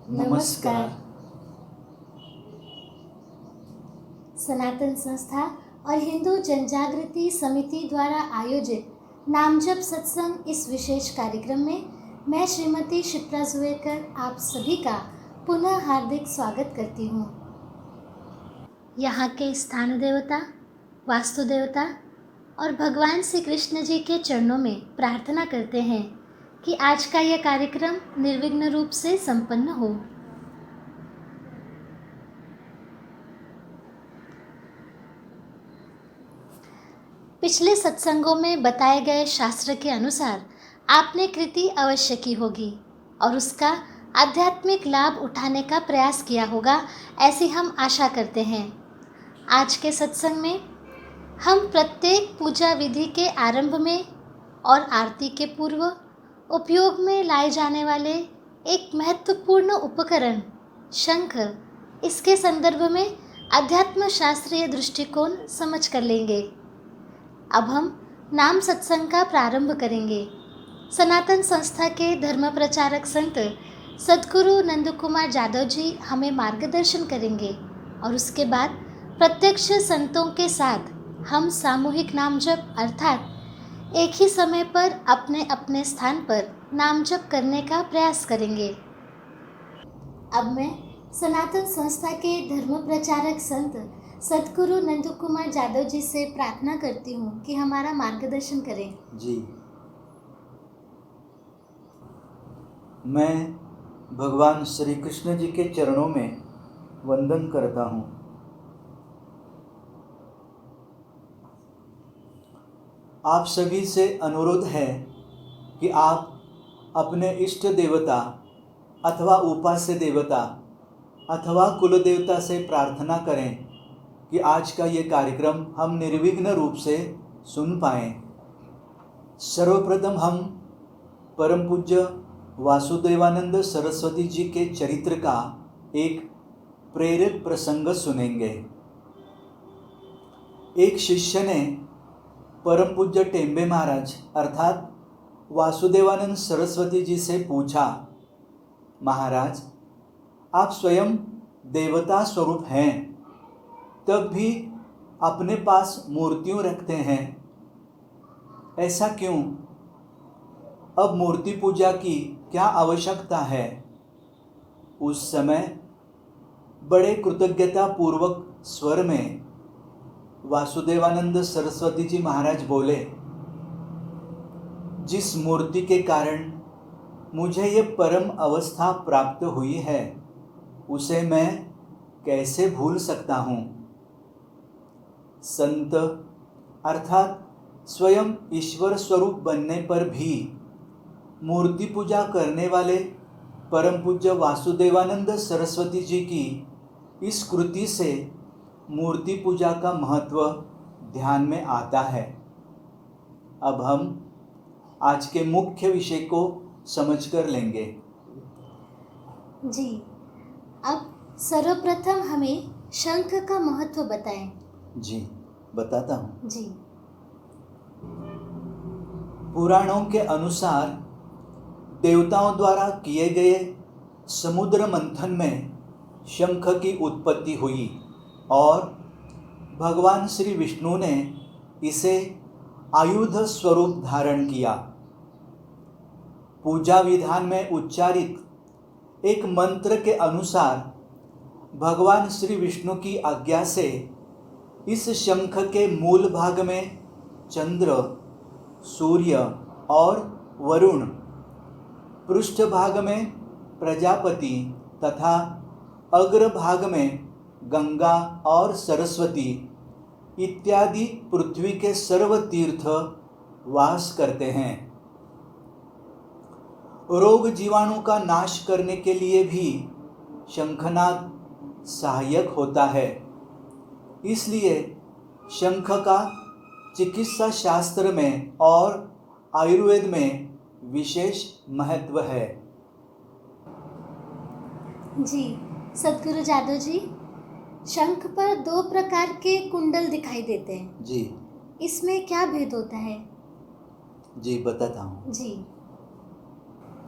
नमस्कार। सनातन संस्था और हिंदू जनजागृति समिति द्वारा आयोजित नामजप सत्संग इस विशेष कार्यक्रम में मैं श्रीमती शिप्रा जुवेकर आप सभी का पुनः हार्दिक स्वागत करती हूँ। यहाँ के स्थान देवता, वास्तु देवता और भगवान श्री कृष्ण जी के चरणों में प्रार्थना करते हैं कि आज का यह कार्यक्रम निर्विघ्न रूप से संपन्न हो। पिछले सत्संगों में बताए गए शास्त्र के अनुसार आपने कृति अवश्य की होगी और उसका आध्यात्मिक लाभ उठाने का प्रयास किया होगा, ऐसी हम आशा करते हैं। आज के सत्संग में हम प्रत्येक पूजा विधि के आरंभ में और आरती के पूर्व उपयोग में लाए जाने वाले एक महत्वपूर्ण उपकरण शंख, इसके संदर्भ में अध्यात्म शास्त्रीय दृष्टिकोण समझ कर लेंगे। अब हम नाम सत्संग का प्रारंभ करेंगे। सनातन संस्था के धर्म प्रचारक संत सद्गुरु नंद कुमार जादव जी हमें मार्गदर्शन करेंगे और उसके बाद प्रत्यक्ष संतों के साथ हम सामूहिक नाम जप अर्थात एक ही समय पर अपने अपने स्थान पर नाम जप करने का प्रयास करेंगे। अब मैं सनातन संस्था के धर्म प्रचारक संत सद्गुरु नंद कुमार जादव जी से प्रार्थना करती हूँ कि हमारा मार्गदर्शन करें। जी, मैं भगवान श्री कृष्ण जी के चरणों में वंदन करता हूँ। आप सभी से अनुरोध है कि आप अपने इष्ट देवता अथवा उपास्य देवता अथवा कुल देवता से प्रार्थना करें कि आज का ये कार्यक्रम हम निर्विघ्न रूप से सुन पाएं। सर्वप्रथम हम परम पूज्य वासुदेवानंद सरस्वती जी के चरित्र का एक प्रेरक प्रसंग सुनेंगे। एक शिष्य ने परम पूज्य टेम्बे महाराज अर्थात वासुदेवानंद सरस्वती जी से पूछा, महाराज, आप स्वयं देवता स्वरूप हैं, तब भी अपने पास मूर्तियों रखते हैं, ऐसा क्यों? अब मूर्ति पूजा की क्या आवश्यकता है? उस समय बड़े कृतज्ञता पूर्वक स्वर में वासुदेवानंद सरस्वती जी महाराज बोले, जिस मूर्ति के कारण मुझे ये परम अवस्था प्राप्त हुई है, उसे मैं कैसे भूल सकता हूँ? संत अर्थात स्वयं ईश्वर स्वरूप बनने पर भी मूर्ति पूजा करने वाले परम पूज्य वासुदेवानंद सरस्वती जी की इस कृति से मूर्ति पूजा का महत्व ध्यान में आता है। अब हम आज के मुख्य विषय को समझ कर लेंगे। जी, अब सर्वप्रथम हमें शंख का महत्व बताएं। जी, बताता हूँ। जी, पुराणों के अनुसार देवताओं द्वारा किए गए समुद्र मंथन में शंख की उत्पत्ति हुई और भगवान श्री विष्णु ने इसे आयुध स्वरूप धारण किया। पूजा विधान में उच्चारित एक मंत्र के अनुसार भगवान श्री विष्णु की आज्ञा से इस शंख के मूल भाग में चंद्र, सूर्य और वरुण, पृष्ठ भाग में प्रजापति तथा अग्र भाग में गंगा और सरस्वती इत्यादि पृथ्वी के सर्व तीर्थ वास करते हैं। रोग जीवाणु का नाश करने के लिए भी शंखनाद सहायक होता है। इसलिए शंख का चिकित्सा शास्त्र में और आयुर्वेद में विशेष महत्व है। जी, सद्गुरु जादव जी, शंख पर दो प्रकार के कुंडल दिखाई देते हैं। जी, इसमें क्या भेद होता है? जी बताता हूँ। जी,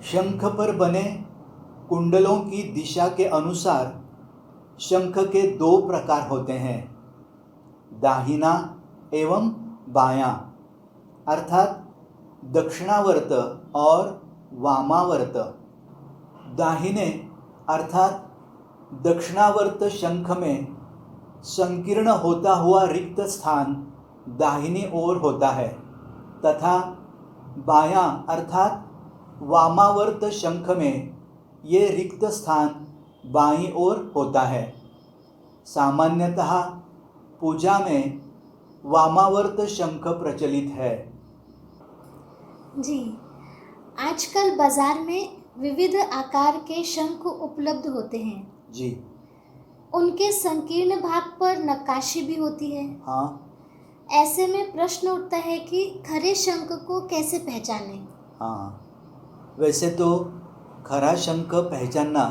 शंख पर बने कुंडलों की दिशा के अनुसार शंख के दो प्रकार होते हैं, दाहिना एवं बायां, अर्थात दक्षिणावर्त और वामावर्त। दाहिने अर्थात दक्षिणावर्त शंख में संकीर्ण होता हुआ रिक्त स्थान दाहिनी ओर होता है तथा बायां अर्थात वामावर्त शंख में ये रिक्त स्थान बाईं ओर होता है। सामान्यतः पूजा में वामावर्त शंख प्रचलित है। जी, आजकल बाजार में विविध आकार के शंख उपलब्ध होते हैं। जी उनके संकीर्ण भाग पर नक्काशी भी होती है। हाँ ऐसे में प्रश्न उठता है कि खरे शंख को कैसे पहचानें? हाँ, वैसे तो खरा शंख पहचानना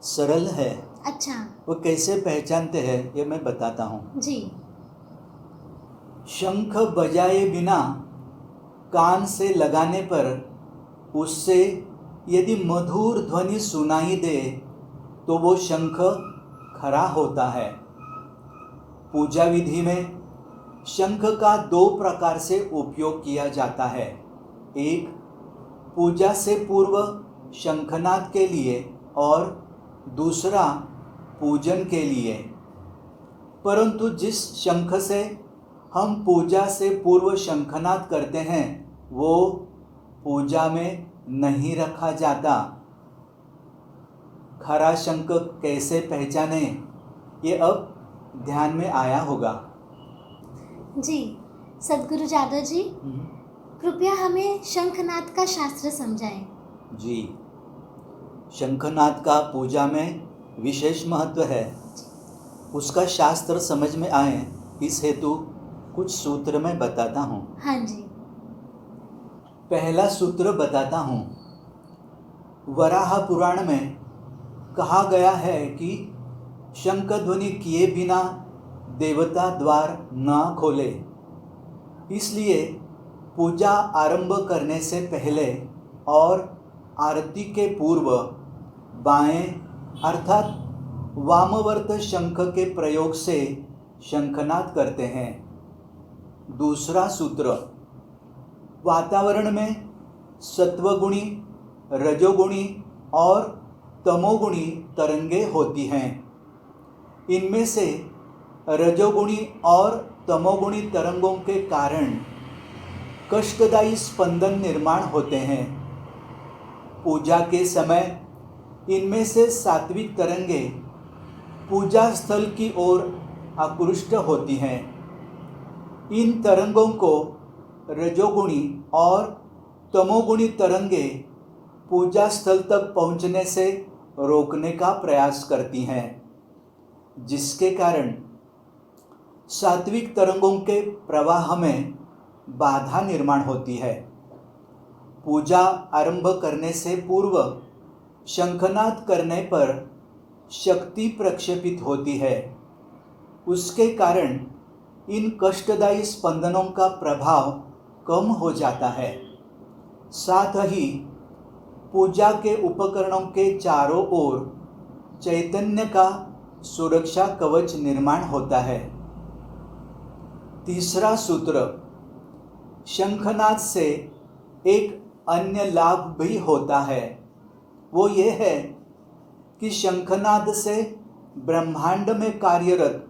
सरल है। अच्छा। वो कैसे पहचानते हैं ये मैं बताता हूँ। जी। शंख बजाए बिना कान से लगाने पर उससे यदि मधुर ध्वनि सुनाई दे तो वो शंख खरा होता है। पूजा विधि में शंख का दो प्रकार से उपयोग किया जाता है, एक पूजा से पूर्व शंखनाद के लिए और दूसरा पूजन के लिए। परंतु जिस शंख से हम पूजा से पूर्व शंखनाद करते हैं वो पूजा में नहीं रखा जाता। खरा शंख कैसे पहचाने ये अब ध्यान में आया होगा। जी, सद्गुरु जादव जी, कृपया हमें शंखनाद का शास्त्र समझाएं। जी, शंखनाद का पूजा में विशेष महत्व है। उसका शास्त्र समझ में आए इस हेतु कुछ सूत्र मैं बताता हूँ। हाँ जी। पहला सूत्र बताता हूँ। वराह पुराण में कहा गया है कि शंख ध्वनि किए बिना देवता द्वार न खोले। इसलिए पूजा आरंभ करने से पहले और आरती के पूर्व बाएं अर्थात वामवर्त शंख के प्रयोग से शंखनाद करते हैं। दूसरा सूत्र, वातावरण में सत्वगुणी, रजोगुणी और तमोगुणी तरंगें होती हैं। इनमें से रजोगुणी और तमोगुणी तरंगों के कारण कष्टदायी स्पंदन निर्माण होते हैं। पूजा के समय इनमें से सात्विक तरंगें पूजा स्थल की ओर आकृष्ट होती हैं। इन तरंगों को रजोगुणी और तमोगुणी तरंगें पूजा स्थल तक पहुंचने से रोकने का प्रयास करती हैं, जिसके कारण सात्विक तरंगों के प्रवाह में बाधा निर्माण होती है। पूजा आरंभ करने से पूर्व शंखनाद करने पर शक्ति प्रक्षेपित होती है। उसके कारण इन कष्टदायी स्पंदनों का प्रभाव कम हो जाता है। साथ ही पूजा के उपकरणों के चारों ओर चैतन्य का सुरक्षा कवच निर्माण होता है। तीसरा सूत्र, शंखनाद से एक अन्य लाभ भी होता है। वो ये है कि शंखनाद से ब्रह्मांड में कार्यरत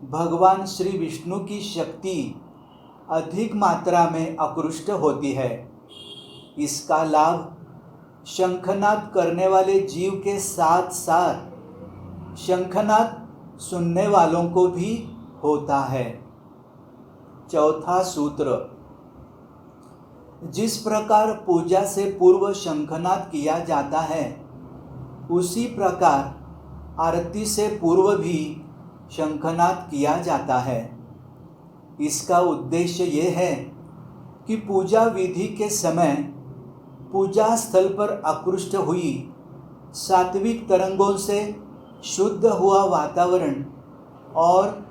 भगवान श्री विष्णु की शक्ति अधिक मात्रा में आकृष्ट होती है। इसका लाभ शंखनाद करने वाले जीव के साथ साथ शंखनाद सुनने वालों को भी होता है। चौथा सूत्र, जिस प्रकार पूजा से पूर्व शंखनाद किया जाता है उसी प्रकार आरती से पूर्व भी शंखनाद किया जाता है। इसका उद्देश्य ये है कि पूजा विधि के समय पूजा स्थल पर आकृष्ट हुई सात्विक तरंगों से शुद्ध हुआ वातावरण और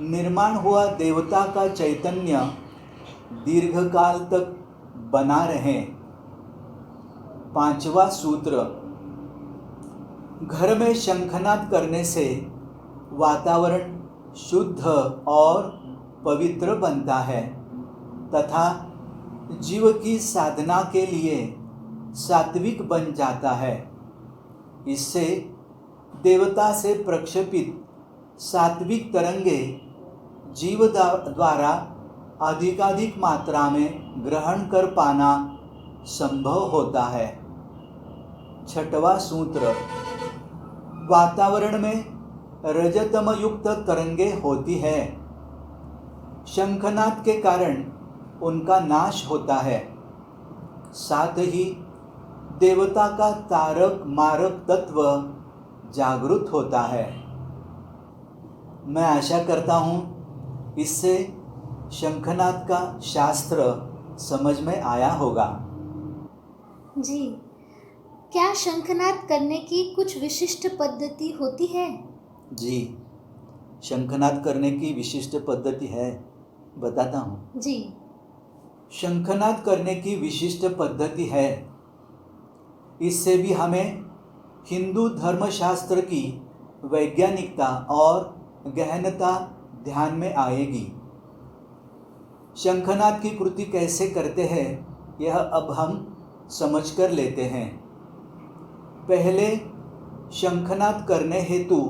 निर्माण हुआ देवता का चैतन्य दीर्घकाल तक बना रहे। पांचवा सूत्र, घर में शंखनाद करने से वातावरण शुद्ध और पवित्र बनता है तथा जीव की साधना के लिए सात्विक बन जाता है। इससे देवता से प्रक्षेपित सात्विक तरंगे जीव द्वारा अधिकाधिक मात्रा में ग्रहण कर पाना संभव होता है। छठवां सूत्र, वातावरण में रजतम युक्त तरंगे होती है। शंखनाद के कारण उनका नाश होता है। साथ ही देवता का तारक मारक तत्व जागृत होता है। मैं आशा करता हूँ इससे शंखनाद का शास्त्र समझ में आया होगा। जी, क्या शंखनाद करने की कुछ विशिष्ट पद्धति होती है? जी, शंखनाद करने की विशिष्ट पद्धति है, बताता हूँ। जी। शंखनाद करने की विशिष्ट पद्धति है। इससे भी हमें हिंदू धर्मशास्त्र की वैज्ञानिकता और गहनता ध्यान में आएगी। शंखनाद की कृति कैसे करते हैं यह अब हम समझ कर लेते हैं। पहले शंखनाद करने हेतु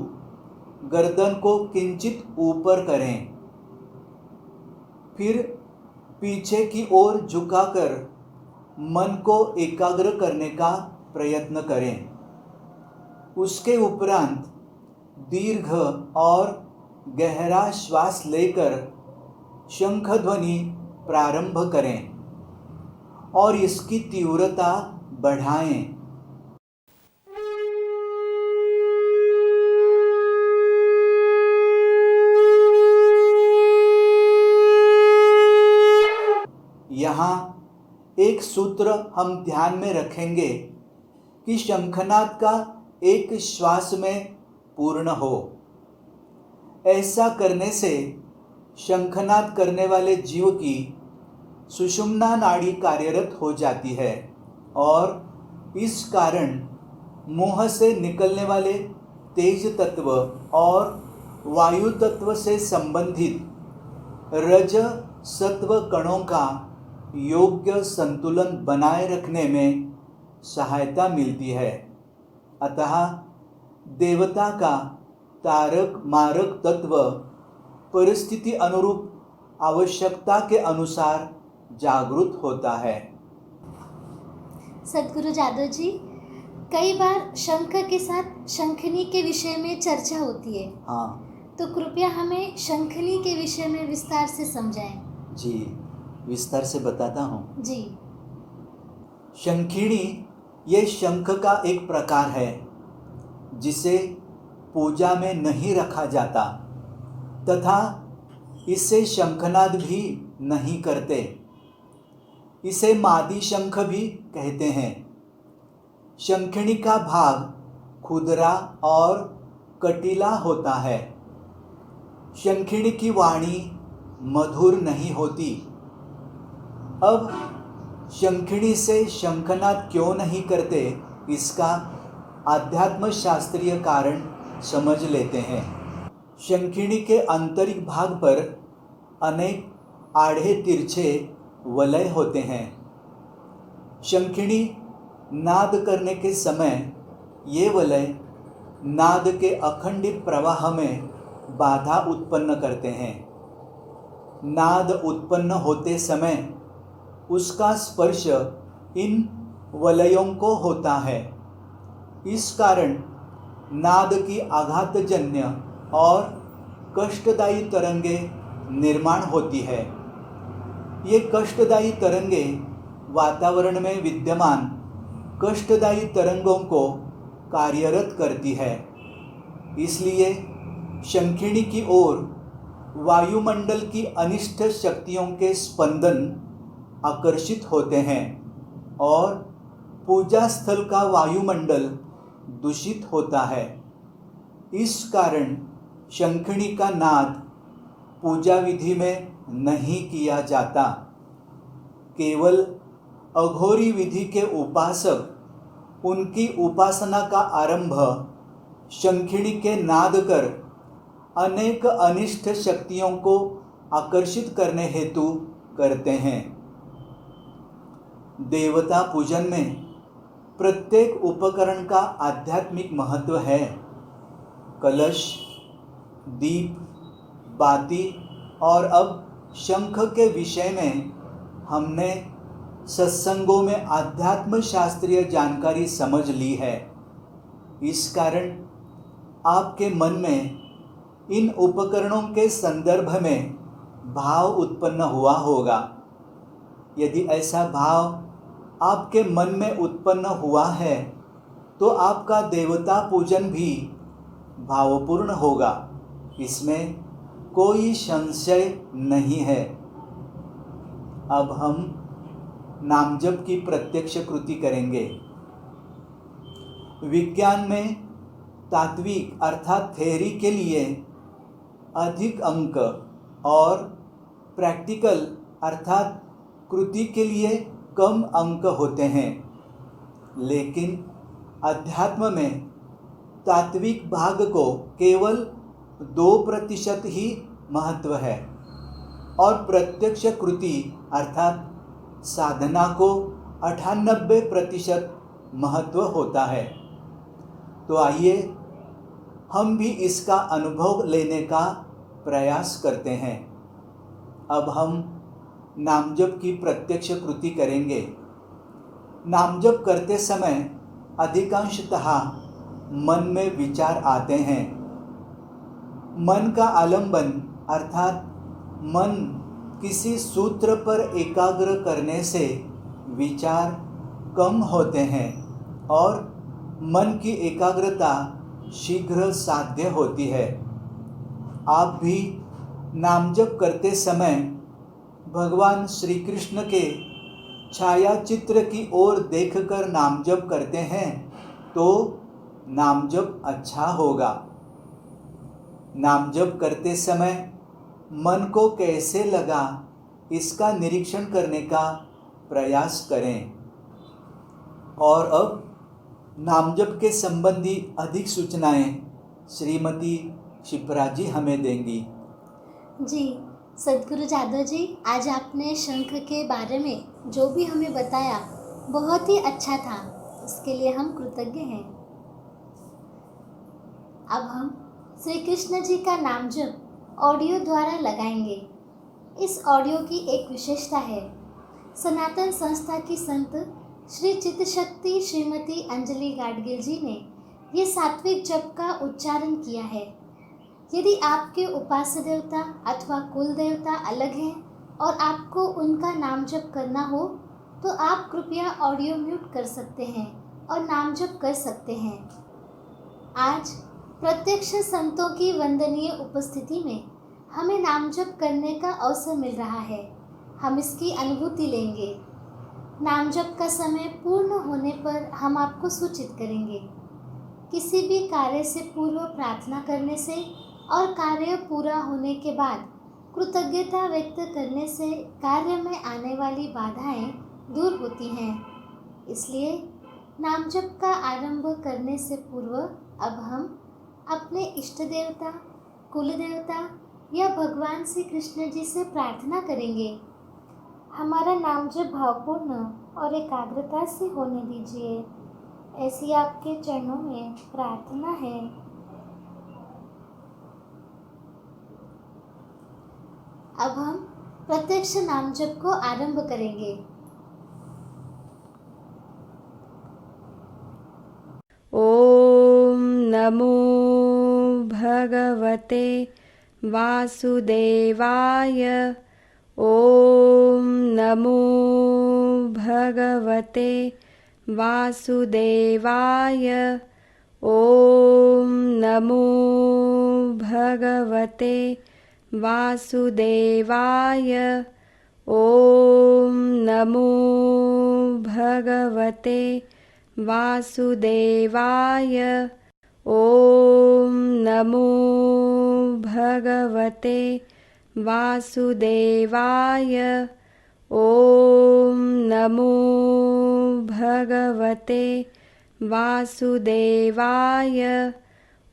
गर्दन को किंचित ऊपर करें, फिर पीछे की ओर झुकाकर मन को एकाग्र करने का प्रयत्न करें। उसके उपरांत दीर्घ और गहरा श्वास लेकर शंख ध्वनि प्रारंभ करें और इसकी तीव्रता बढ़ाएं। यहाँ एक सूत्र हम ध्यान में रखेंगे कि शंखनाद का एक श्वास में पूर्ण हो। ऐसा करने से शंखनाद करने वाले जीव की सुषुम्ना नाड़ी कार्यरत हो जाती है और इस कारण मुंह से निकलने वाले तेज तत्व और वायु तत्व से संबंधित रज सत्व कणों का योग्य संतुलन बनाए रखने में सहायता मिलती है। अतः देवता का तारक मारक तत्व परिस्थिति अनुरूप आवश्यकता के अनुसार जागृत होता है। सद्गुरु जादव जी, कई बार शंख के साथ शंखनी के विषय में चर्चा होती है। हाँ, तो कृपया हमें शंखनी के विषय में विस्तार से समझाएं। जी, विस्तार से बताता हूँ। जी। शंखिणी ये शंख का एक प्रकार है जिसे पूजा में नहीं रखा जाता तथा इससे शंखनाद भी नहीं करते। इसे मादी शंख भी कहते हैं। शंखिणी का भाग खुदरा और कटीला होता है। शंखिणी की वाणी मधुर नहीं होती। अब शंखिणी से शंखनाद क्यों नहीं करते, इसका आध्यात्म शास्त्रीय कारण समझ लेते हैं। शंखिणी के आंतरिक भाग पर अनेक आड़े तिरछे वलय होते हैं। शंखिणी नाद करने के समय ये वलय नाद के अखंडित प्रवाह में बाधा उत्पन्न करते हैं। नाद उत्पन्न होते समय उसका स्पर्श इन वलयों को होता है। इस कारण नाद की आघातजन्य और कष्टदायी तरंगे निर्माण होती है। ये कष्टदायी तरंगे वातावरण में विद्यमान कष्टदायी तरंगों को कार्यरत करती है। इसलिए शंखिणी की ओर वायुमंडल की अनिष्ट शक्तियों के स्पंदन आकर्षित होते हैं और पूजा स्थल का वायुमंडल दूषित होता है। इस कारण शंखिणी का नाद पूजा विधि में नहीं किया जाता। केवल अघोरी विधि के उपासक उनकी उपासना का आरंभ शंखिड़ी के नाद कर अनेक अनिष्ट शक्तियों को आकर्षित करने हेतु करते हैं। देवता पूजन में प्रत्येक उपकरण का आध्यात्मिक महत्व है। कलश, दीप, बाती और अब शंख के विषय में हमने सत्संगों में आध्यात्म शास्त्रीय जानकारी समझ ली है। इस कारण आपके मन में इन उपकरणों के संदर्भ में भाव उत्पन्न हुआ होगा। यदि ऐसा भाव आपके मन में उत्पन्न हुआ है तो आपका देवता पूजन भी भावपूर्ण होगा, इसमें कोई संशय नहीं है। अब हम नामजप की प्रत्यक्ष कृति करेंगे। विज्ञान में तात्विक अर्थात थ्योरी के लिए अधिक अंक और प्रैक्टिकल अर्थात कृति के लिए कम अंक होते हैं, लेकिन अध्यात्म में तात्विक भाग को केवल 2% ही महत्व है और प्रत्यक्ष कृति अर्थात साधना को 98% महत्व होता है। तो आइए हम भी इसका अनुभव लेने का प्रयास करते हैं। अब हम नामजप की प्रत्यक्ष कृति करेंगे। नामजप करते समय अधिकांशतः मन में विचार आते हैं। मन का आलंबन अर्थात मन किसी सूत्र पर एकाग्र करने से विचार कम होते हैं और मन की एकाग्रता शीघ्र साध्य होती है। आप भी नामजप करते समय भगवान श्री कृष्ण के छायाचित्र की ओर देखकर नामजप करते हैं तो नामजप अच्छा होगा। नामजप करते समय मन को कैसे लगा इसका निरीक्षण करने का प्रयास करें। और अब नामजप के संबंधी अधिक सूचनाएं श्रीमती शिप्रा जी हमें देंगी। जी सदगुरु जादव जी, आज आपने शंख के बारे में जो भी हमें बताया बहुत ही अच्छा था, उसके लिए हम कृतज्ञ हैं। अब हम श्री कृष्ण जी का नामजप ऑडियो द्वारा लगाएंगे। इस ऑडियो की एक विशेषता है, सनातन संस्था की संत श्री चित्तशक्ति श्रीमती अंजलि गाडगिल जी ने ये सात्विक जप का उच्चारण किया है। यदि आपके उपास्य देवता अथवा कुल देवता अलग हैं और आपको उनका नाम जप करना हो तो आप कृपया ऑडियो म्यूट कर सकते हैं और नाम जप कर सकते हैं। आज प्रत्यक्ष संतों की वंदनीय उपस्थिति में हमें नाम जप करने का अवसर मिल रहा है। हम इसकी अनुभूति लेंगे। नाम जप का समय पूर्ण होने पर हम आपको सूचित करेंगे। किसी भी कार्य से पूर्व प्रार्थना करने से और कार्य पूरा होने के बाद कृतज्ञता व्यक्त करने से कार्य में आने वाली बाधाएं दूर होती हैं। इसलिए नाम जप का आरंभ करने से पूर्व अब हम अपने इष्ट देवता, कुल देवता या भगवान श्री कृष्ण जी से प्रार्थना करेंगे। हमारा नाम जप भावपूर्ण और एकाग्रता से होने दीजिए, ऐसी आपके चरणों में प्रार्थना है। अब हम प्रत्यक्ष नाम जप को आरंभ करेंगे। ओम नमो भगवते वासुदेवाय। ओम नमो भगवते वासुदेवाय। ओम नमो भगवते वासुदेवाय। ओम नमो भगवते वासुदेवाय। ओम नमो भगवते वासुदेवाय। ओम नमो भगवते वासुदेवाय।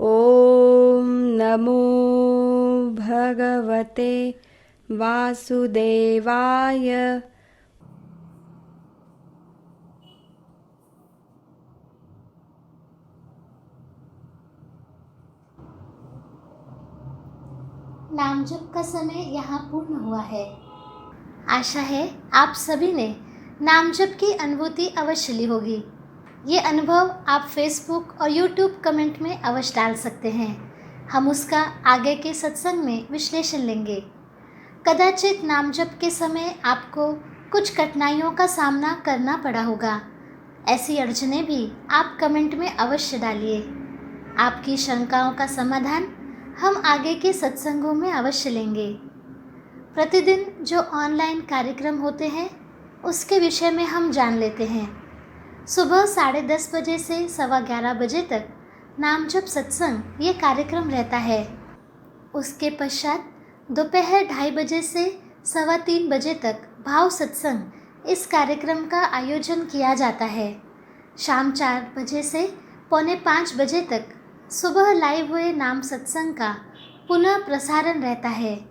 ॐ नमो भगवते वासुदेवाय। नाम जप का समय यहाँ पूर्ण हुआ है। आशा है आप सभी ने नाम जप की अनुभूति अवश्य ली होगी। ये अनुभव आप फेसबुक और यूट्यूब कमेंट में अवश्य डाल सकते हैं। हम उसका आगे के सत्संग में विश्लेषण लेंगे। कदाचित नाम जप के समय आपको कुछ कठिनाइयों का सामना करना पड़ा होगा। ऐसी अड़चनें भी आप कमेंट में अवश्य डालिए। आपकी शंकाओं का समाधान हम आगे के सत्संगों में अवश्य लेंगे। प्रतिदिन जो ऑनलाइन कार्यक्रम होते हैं उसके विषय में हम जान लेते हैं। सुबह 10:30 बजे से 11:15 बजे तक नाम जप सत्संग ये कार्यक्रम रहता है। उसके पश्चात दोपहर 2:30 बजे से 3:15 बजे तक भाव सत्संग इस कार्यक्रम का आयोजन किया जाता है। शाम 4 बजे से 4:45 बजे तक सुबह लाइव हुए नाम सत्संग का पुनः प्रसारण रहता है।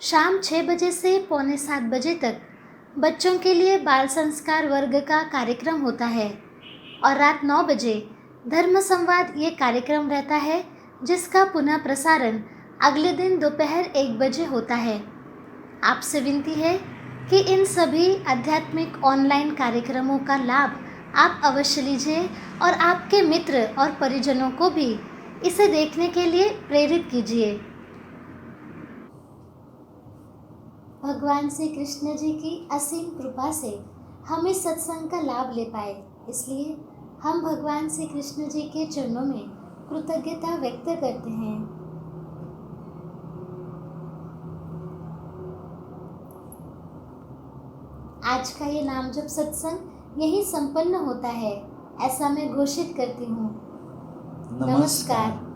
शाम 6 बजे से 6:45 बजे तक बच्चों के लिए बाल संस्कार वर्ग का कार्यक्रम होता है और रात 9 बजे धर्म संवाद ये कार्यक्रम रहता है, जिसका पुनः प्रसारण अगले दिन दोपहर 1 बजे होता है। आपसे विनती है कि इन सभी आध्यात्मिक ऑनलाइन कार्यक्रमों का लाभ आप अवश्य लीजिए और आपके मित्र और परिजनों को भी इसे देखने के लिए प्रेरित कीजिए। भगवान श्री कृष्ण जी की असीम कृपा से हम इस सत्संग का लाभ ले पाए, इसलिए हम भगवान श्री कृष्ण जी के चरणों में कृतज्ञता व्यक्त करते हैं। आज का ये नाम जप सत्संग यही संपन्न होता है, ऐसा मैं घोषित करती हूँ। नमस्कार।